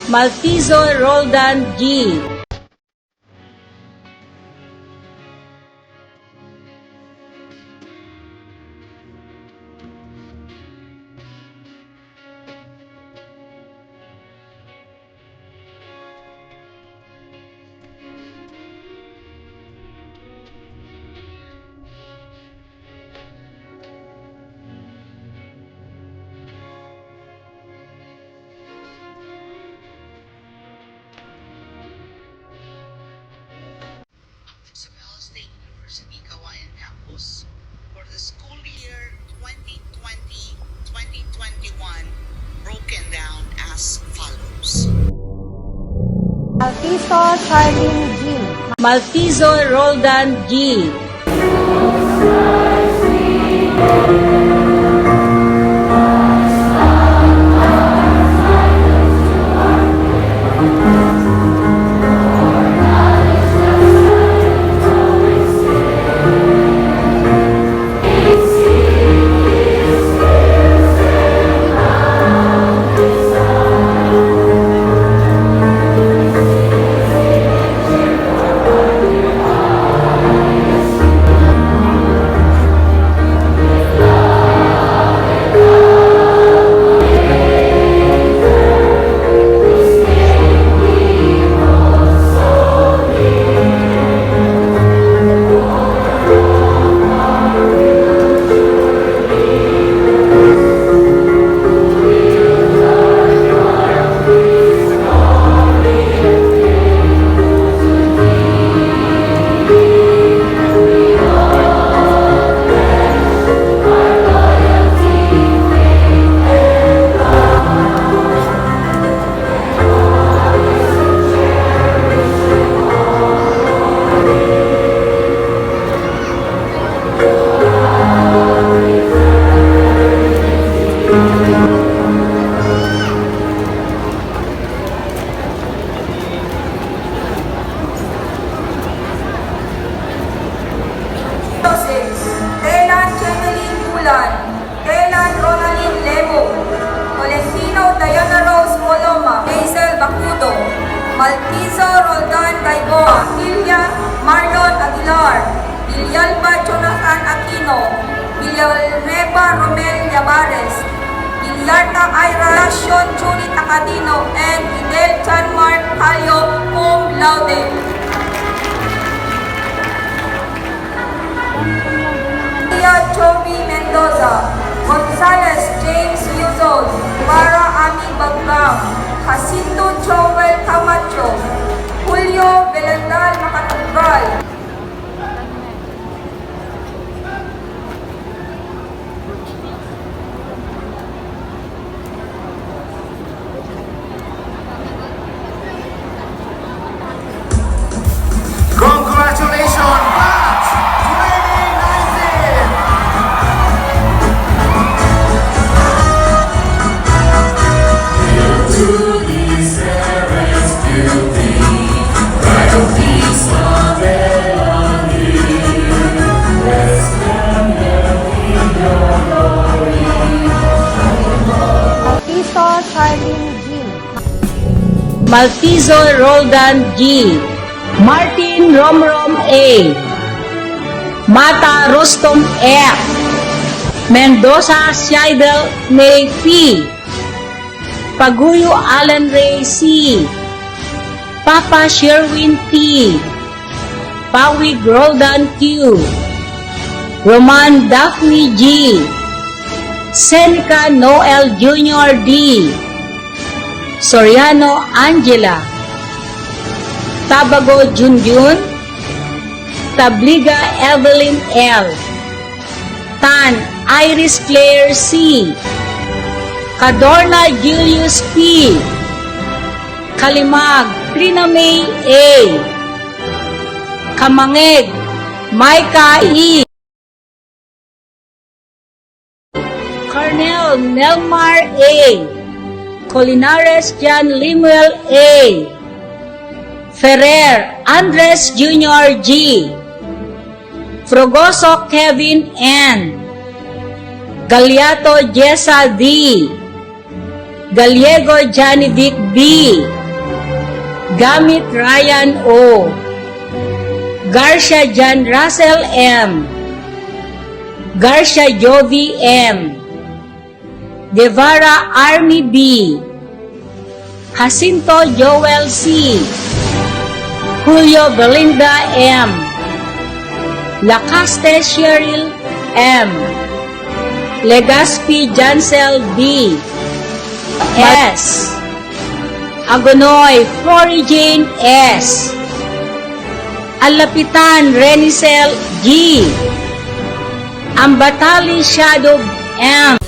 Malquizo Roldan G. Isabela State University Kawayan Campus for the school year 2020-2021 broken down as follows. Malquizo Charlene G. Malquizo Roldan G. Telan Chemelyn Tulan, Telan Ronaldin Lemo, Tolentino Diana Rose Moloma, Hazel Bacudo, Malquizo Roldan Gaiboa, Hilya Marlon Aguilar, Villalba Jonathan Aquino, Villanueva Romel Llavares, Villarta Ira Sean Julie Acadino, and Fidel Chanmark Calio cum laude. Chobi Mendoza, Gonzales James Yuzon, Mara Ami Bagbang, Jacinto Joel Camacho, Julio Belendal Makatugal. Congratulations, Batch 2019! Malquizo Charlene G. Malquizo Roldan G. Martin Romrom A. Mata Rostom F. Mendoza Seidel May P. Paguyo Allen Ray C. Papa Sherwin T. Pawig Roldan Q. Roman Daphne G. Seneca Noel Jr. D. Soriano Angela. Tabago Junjun. Tabliga Evelyn L. Tan Iris Claire C. Cadorna Julius P. Kalimag Trina May A. Kamangeg Maika E. Cornel Nelmar A. Colinares Jan Limuel A. Ferrer Andres Jr. G. Frogoso Kevin N. Galiato Jessa D. Gallego Johnny Vic B. Gamit Ryan O. Garcia John Russell M. Garcia Jovi M. Guevara Army B. Jacinto Joel C. Julio Belinda M. Lacaste Cheryl M. Legaspi Jansel B. S. Agonoy Florijane S. Alapitan Renicel G. Ambatali Shadow M.